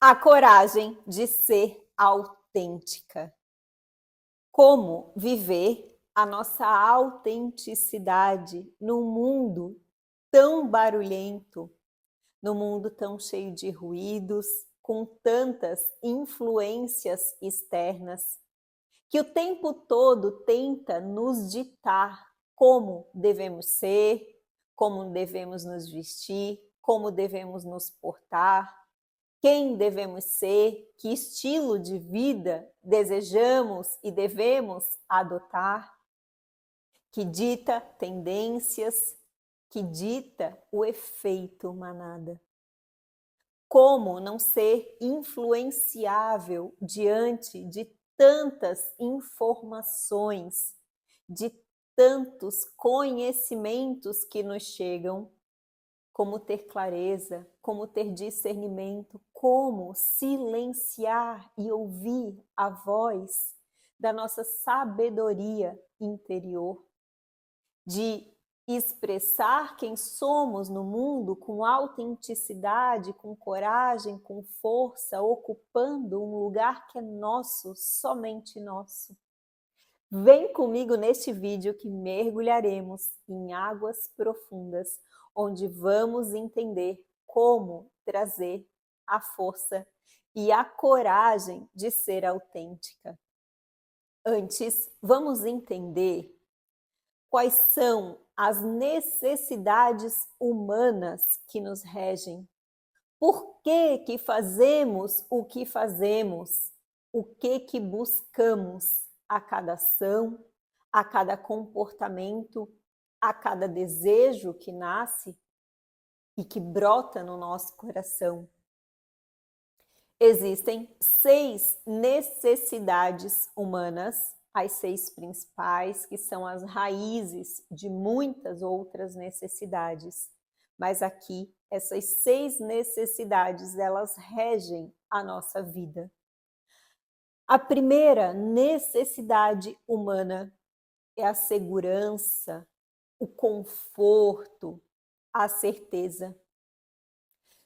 A coragem de ser autêntica. Como viver a nossa autenticidade num mundo tão barulhento, num mundo tão cheio de ruídos, com tantas influências externas, que o tempo todo tenta nos ditar como devemos ser, como devemos nos vestir, como devemos nos portar, quem devemos ser, que estilo de vida desejamos e devemos adotar, que dita tendências, que dita o efeito manada. Como não ser influenciável diante de tantas informações, de tantos conhecimentos que nos chegam, como ter clareza, como ter discernimento, como silenciar e ouvir a voz da nossa sabedoria interior, de expressar quem somos no mundo com autenticidade, com coragem, com força, ocupando um lugar que é nosso, somente nosso. Vem comigo neste vídeo que mergulharemos em águas profundas, onde vamos entender como trazer a força e a coragem de ser autêntica. Antes, vamos entender quais são as necessidades humanas que nos regem. Por que fazemos o que fazemos? O que buscamos a cada ação, a cada comportamento, a cada desejo que nasce e que brota no nosso coração? Existem 6 necessidades humanas, as 6 principais, que são as raízes de muitas outras necessidades. Mas aqui, essas 6 necessidades, elas regem a nossa vida. A primeira necessidade humana é a segurança, o conforto, a certeza.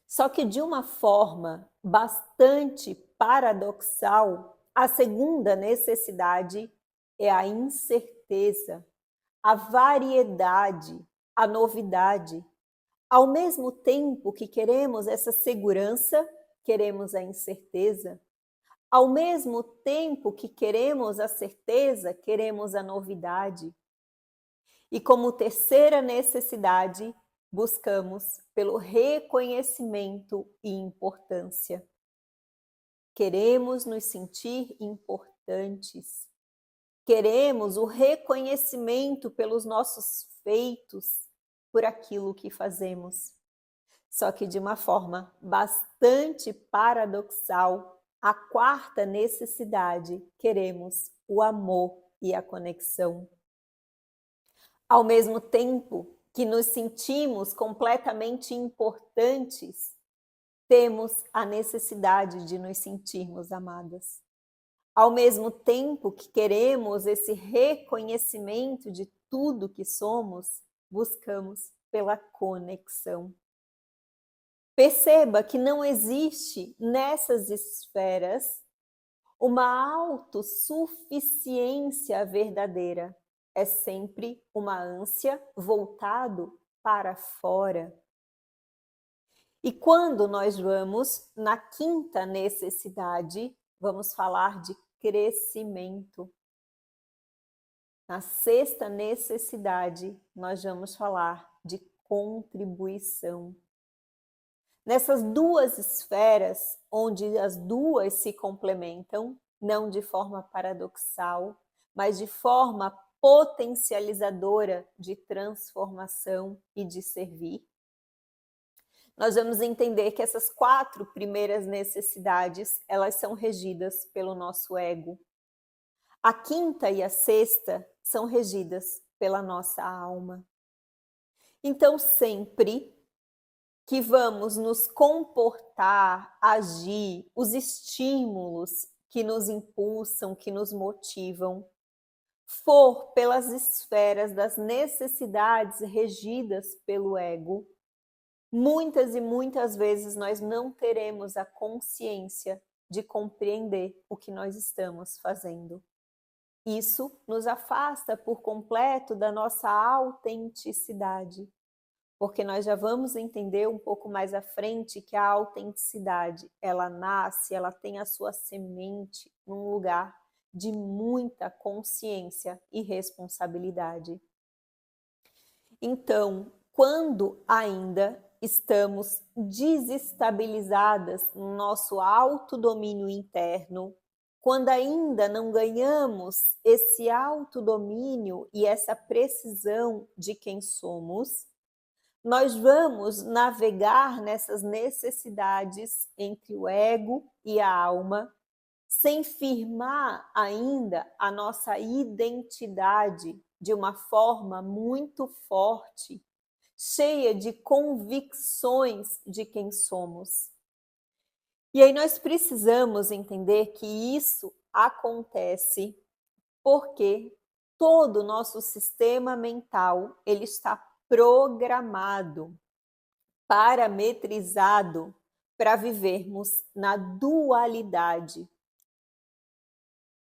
Só que de uma forma bastante paradoxal, a segunda necessidade é a incerteza, a variedade, a novidade. Ao mesmo tempo que queremos essa segurança, queremos a incerteza. Ao mesmo tempo que queremos a certeza, queremos a novidade. E como terceira necessidade, buscamos pelo reconhecimento e importância. Queremos nos sentir importantes. Queremos o reconhecimento pelos nossos feitos, por aquilo que fazemos. Só que de uma forma bastante paradoxal, a quarta necessidade, queremos o amor e a conexão. Ao mesmo tempo que nos sentimos completamente importantes, temos a necessidade de nos sentirmos amadas. Ao mesmo tempo que queremos esse reconhecimento de tudo que somos, buscamos pela conexão. Perceba que não existe nessas esferas uma autossuficiência verdadeira. É sempre uma ânsia voltado para fora. E quando nós vamos na quinta necessidade, vamos falar de crescimento. Na sexta necessidade, nós vamos falar de contribuição. Nessas duas esferas, onde as duas se complementam, não de forma paradoxal, mas de forma potencializadora de transformação e de servir, nós vamos entender que essas 4 primeiras necessidades, elas são regidas pelo nosso ego. A quinta e a sexta são regidas pela nossa alma. Então, sempre que vamos nos comportar, agir, os estímulos que nos impulsam, que nos motivam, for pelas esferas das necessidades regidas pelo ego, muitas e muitas vezes nós não teremos a consciência de compreender o que nós estamos fazendo. Isso nos afasta por completo da nossa autenticidade, porque nós já vamos entender um pouco mais à frente que a autenticidade, ela nasce, ela tem a sua semente num lugar de muita consciência e responsabilidade. Então, quando ainda estamos desestabilizadas no nosso autodomínio interno, quando ainda não ganhamos esse autodomínio e essa precisão de quem somos, nós vamos navegar nessas necessidades entre o ego e a alma, sem firmar ainda a nossa identidade de uma forma muito forte, cheia de convicções de quem somos. E aí nós precisamos entender que isso acontece porque todo o nosso sistema mental, ele está programado, parametrizado para vivermos na dualidade.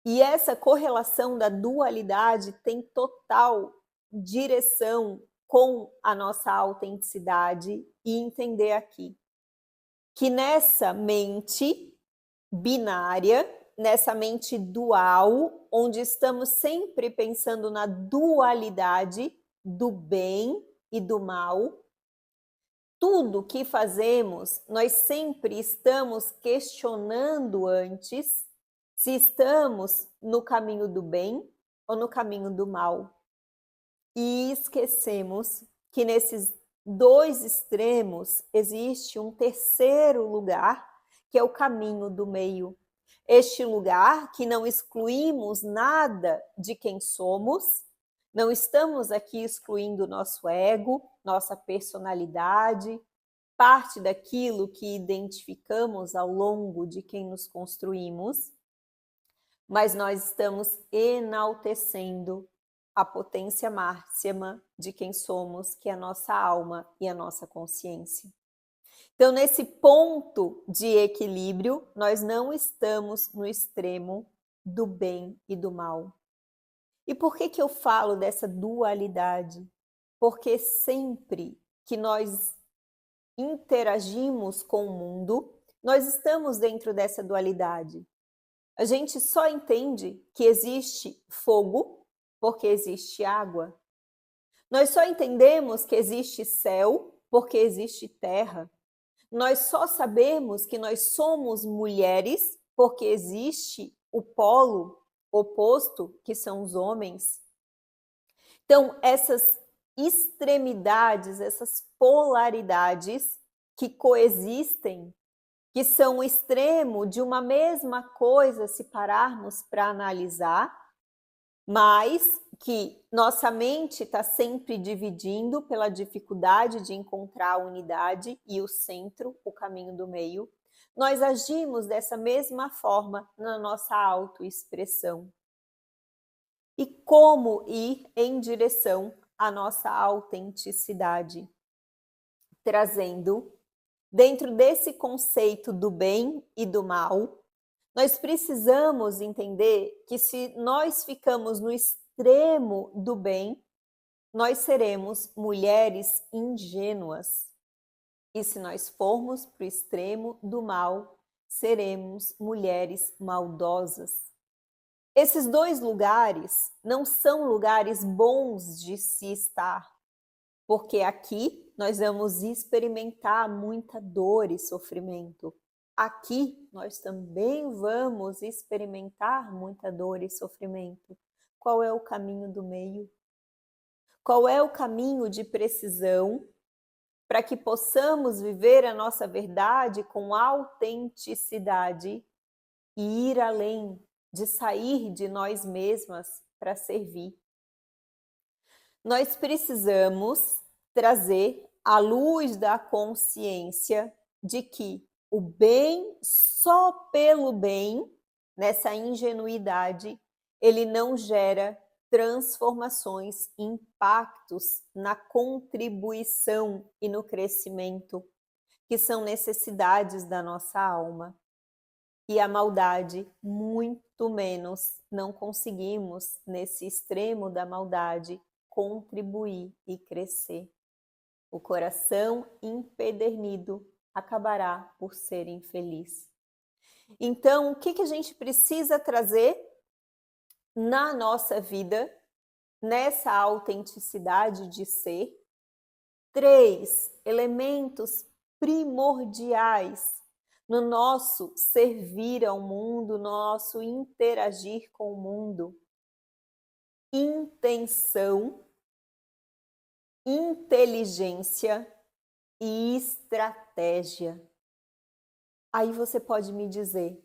E essa correlação da dualidade tem total direção com a nossa autenticidade e entender aqui que nessa mente binária, nessa mente dual, onde estamos sempre pensando na dualidade do bem e do mal, tudo que fazemos, nós sempre estamos questionando antes se estamos no caminho do bem ou no caminho do mal. E esquecemos que nesses dois extremos existe um terceiro lugar, que é o caminho do meio. Este lugar que não excluímos nada de quem somos, não estamos aqui excluindo nosso ego, nossa personalidade, parte daquilo que identificamos ao longo de quem nos construímos, mas nós estamos enaltecendo a potência máxima de quem somos, que é a nossa alma e a nossa consciência. Então, nesse ponto de equilíbrio, nós não estamos no extremo do bem e do mal. E por que eu falo dessa dualidade? Porque sempre que nós interagimos com o mundo, nós estamos dentro dessa dualidade. A gente só entende que existe fogo porque existe água. Nós só entendemos que existe céu porque existe terra. Nós só sabemos que nós somos mulheres porque existe o polo oposto, que são os homens. Então, essas extremidades, essas polaridades que coexistem, que são o extremo de uma mesma coisa, se pararmos para analisar, mas que nossa mente está sempre dividindo pela dificuldade de encontrar a unidade e o centro, o caminho do meio. Nós agimos dessa mesma forma na nossa autoexpressão. E como ir em direção à nossa autenticidade? Trazendo, dentro desse conceito do bem e do mal, nós precisamos entender que se nós ficamos no extremo do bem, nós seremos mulheres ingênuas. E se nós formos para o extremo do mal, seremos mulheres maldosas. Esses dois lugares não são lugares bons de se estar, porque aqui nós vamos experimentar muita dor e sofrimento. Aqui nós também vamos experimentar muita dor e sofrimento. Qual é o caminho do meio? Qual é o caminho de precisão para que possamos viver a nossa verdade com autenticidade e ir além de sair de nós mesmas para servir? Nós precisamos trazer a luz da consciência de que o bem, só pelo bem, nessa ingenuidade, ele não gera transformações, impactos na contribuição e no crescimento, que são necessidades da nossa alma. E a maldade, muito menos, não conseguimos, nesse extremo da maldade, contribuir e crescer. O coração empedernido acabará por ser infeliz. Então, o que a gente precisa trazer na nossa vida, nessa autenticidade de ser? 3 elementos primordiais no nosso servir ao mundo, nosso interagir com o mundo. Intenção, inteligência e estratégia. Aí você pode me dizer,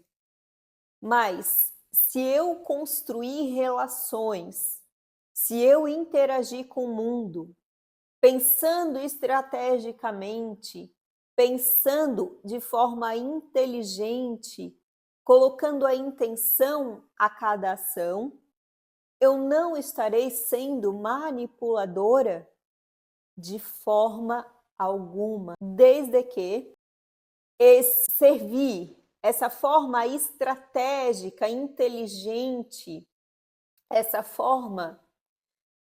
mas se eu construir relações, se eu interagir com o mundo, pensando estrategicamente, pensando de forma inteligente, colocando a intenção a cada ação, eu não estarei sendo manipuladora de forma alguma, desde que esse servir, essa forma estratégica, inteligente, essa forma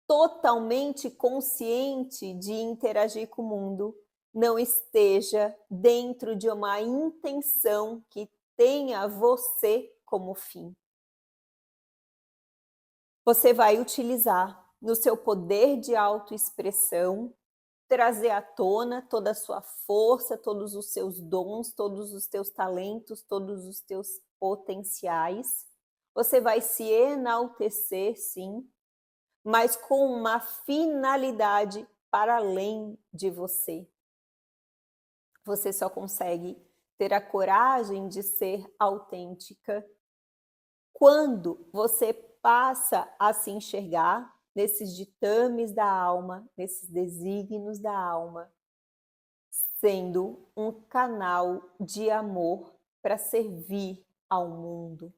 totalmente consciente de interagir com o mundo, não esteja dentro de uma intenção que tenha você como fim. Você vai utilizar no seu poder de autoexpressão, trazer à tona toda a sua força, todos os seus dons, todos os teus talentos, todos os teus potenciais. Você vai se enaltecer, sim, mas com uma finalidade para além de você. Você só consegue ter a coragem de ser autêntica quando você passa a se enxergar nesses ditames da alma, nesses desígnios da alma, sendo um canal de amor para servir ao mundo.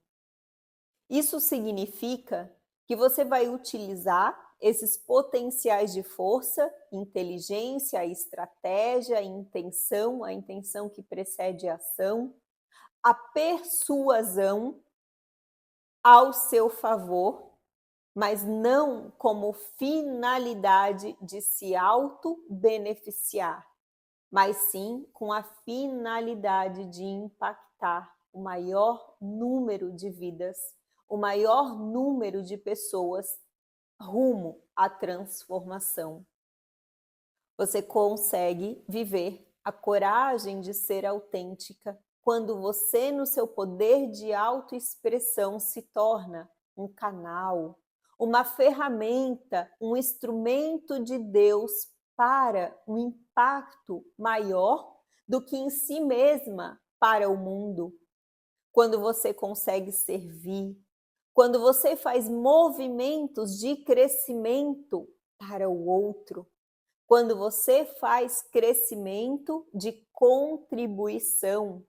Isso significa que você vai utilizar esses potenciais de força, inteligência, estratégia, a intenção que precede a ação, a persuasão ao seu favor, mas não como finalidade de se auto-beneficiar, mas sim com a finalidade de impactar o maior número de vidas, o maior número de pessoas rumo à transformação. Você consegue viver a coragem de ser autêntica quando você, no seu poder de autoexpressão, se torna um canal, uma ferramenta, um instrumento de Deus para um impacto maior do que em si mesma para o mundo. Quando você consegue servir, quando você faz movimentos de crescimento para o outro, quando você faz crescimento de contribuição,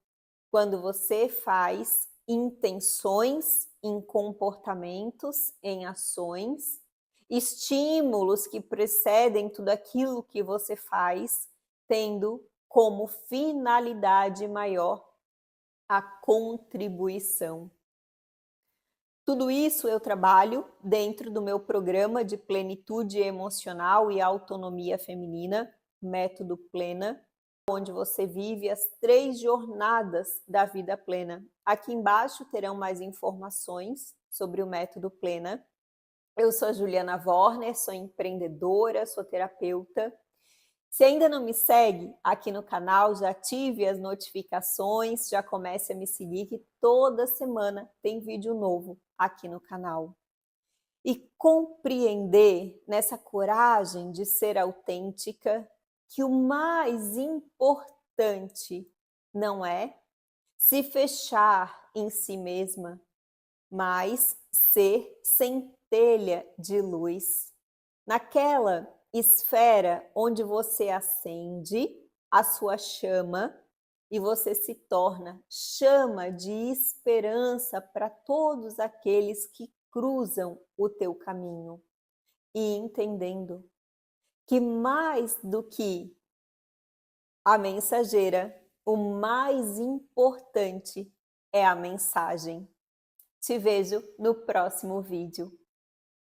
quando você faz intenções em comportamentos, em ações, estímulos que precedem tudo aquilo que você faz, tendo como finalidade maior a contribuição. Tudo isso eu trabalho dentro do meu programa de plenitude emocional e autonomia feminina, Método Plena, onde você vive as 3 jornadas da vida plena. Aqui embaixo terão mais informações sobre o Método Plena. Eu sou a Juliana Worner, sou empreendedora, sou terapeuta. Se ainda não me segue aqui no canal, já ative as notificações, já comece a me seguir, que toda semana tem vídeo novo aqui no canal. E compreender nessa coragem de ser autêntica que o mais importante não é se fechar em si mesma, mas ser centelha de luz. Naquela esfera onde você acende a sua chama e você se torna chama de esperança para todos aqueles que cruzam o teu caminho e entendendo que mais do que a mensageira, o mais importante é a mensagem. Te vejo no próximo vídeo.